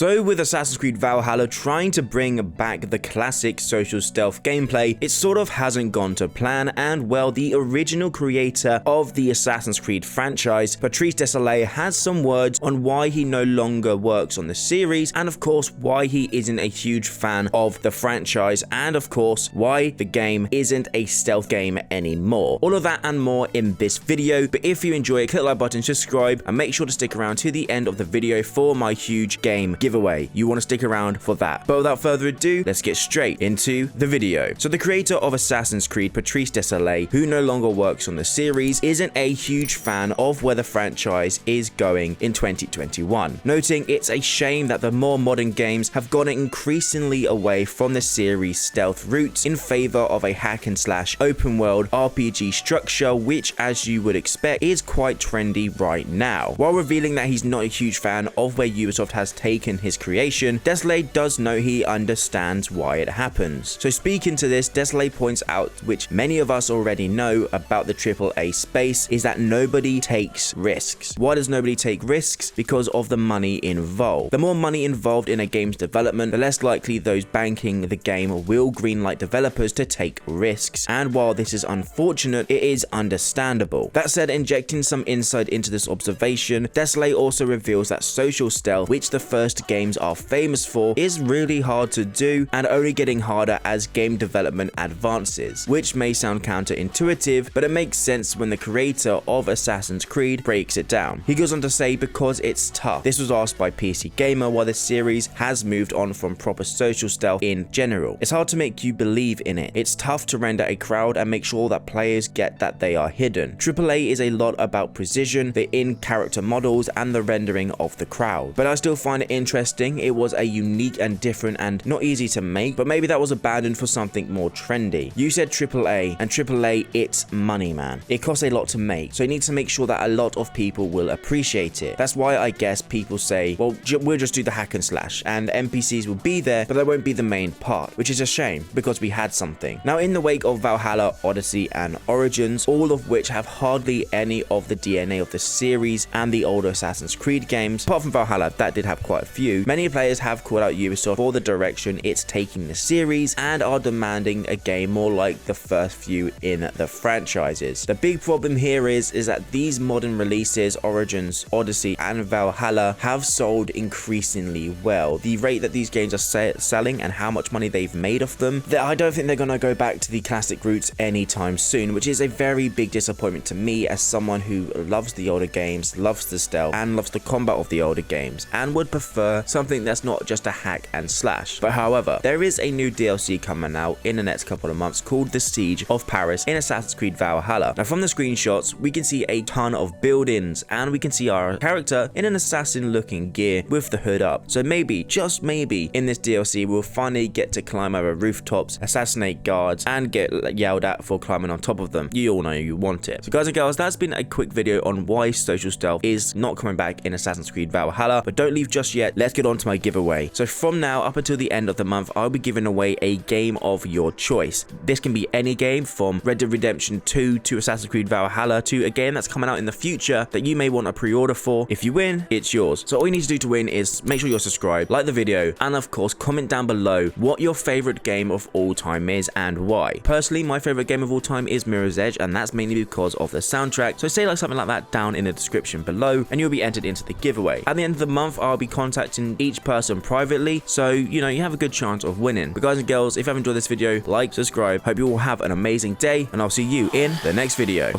So with Assassin's Creed Valhalla trying to bring back the classic social stealth gameplay, it sort of hasn't gone to plan, and well, the original creator of the Assassin's Creed franchise, Patrice Désilets, has some words on why he no longer works on the series, and of course why he isn't a huge fan of the franchise, and of course why the game isn't a stealth game anymore. All of that and more in this video, but if you enjoy it, click the like button, subscribe, and make sure to stick around to the end of the video for my huge game giveaway. You want to stick around for that. But without further ado, let's get straight into the video. So the creator of Assassin's Creed, Patrice Désilets, who no longer works on the series, isn't a huge fan of where the franchise is going in 2021, noting it's a shame that the more modern games have gone increasingly away from the series' stealth roots in favor of a hack and slash open world RPG structure, which, as you would expect, is quite trendy right now. While revealing that he's not a huge fan of where Ubisoft has taken his creation, Désilets does know he understands why it happens. So speaking to this, Désilets points out, which many of us already know about the AAA space, is that nobody takes risks. Why does nobody take risks? Because of the money involved. The more money involved in a game's development, the less likely those banking the game will greenlight developers to take risks. And while this is unfortunate, it is understandable. That said, injecting some insight into this observation, Désilets also reveals that social stealth, which the first games are famous for, is really hard to do and only getting harder as game development advances, which may sound counterintuitive, but it makes sense when the creator of Assassin's Creed breaks it down. He goes on to say, because it's tough. This was asked by PC Gamer why the series has moved on from proper social stealth in general. It's hard to make you believe in it. It's tough to render a crowd and make sure that players get that they are hidden. AAA is a lot about precision, the in-character models, and the rendering of the crowd. But I still find it interesting. It was a unique and different and not easy to make, but maybe that was abandoned for something more trendy. You said AAA, and AAA, it's money, man. It costs a lot to make, so you need to make sure that a lot of people will appreciate it. That's why I guess people say, well, we'll just do the hack and slash, and NPCs will be there, but they won't be the main part, which is a shame, because we had something. Now, in the wake of Valhalla, Odyssey, and Origins, all of which have hardly any of the DNA of the series and the older Assassin's Creed games, apart from Valhalla, that did have quite a few, many players have called out Ubisoft for the direction it's taking the series and are demanding a game more like the first few in the franchises. The big problem here is that these modern releases, Origins, Odyssey, and Valhalla, have sold increasingly well. The rate that these games are selling and how much money they've made off them, I don't think they're going to go back to the classic roots anytime soon, which is a very big disappointment to me as someone who loves the older games, loves the stealth, and loves the combat of the older games, and would prefer something that's not just a hack and slash. But however, there is a new DLC coming out in the next couple of months called The Siege of Paris in Assassin's Creed Valhalla. Now, from the screenshots, we can see a ton of buildings, and we can see our character in an assassin looking gear with the hood up. So maybe, just maybe, in this DLC we'll finally get to climb over rooftops, assassinate guards, and get yelled at for climbing on top of them. You all know you want it. So guys and girls, that's been a quick video on why social stealth is not coming back in Assassin's Creed Valhalla, but don't leave just yet. Let's get on to my giveaway. So from now up until the end of the month, I'll be giving away a game of your choice. This can be any game from Red Dead Redemption 2 to Assassin's Creed Valhalla to a game that's coming out in the future that you may want a pre-order for. If you win, it's yours. So all you need to do to win is make sure you're subscribed, like the video, and of course comment down below what your favorite game of all time is and why. Personally, my favorite game of all time is Mirror's Edge, and that's mainly because of the soundtrack. So say like something like that down in the description below and you'll be entered into the giveaway. At the end of the month, I'll be contacting each person privately, so you have a good chance of winning. But guys and girls, if you have enjoyed this video, like, subscribe. Hope you all have an amazing day, and I'll see you in the next video.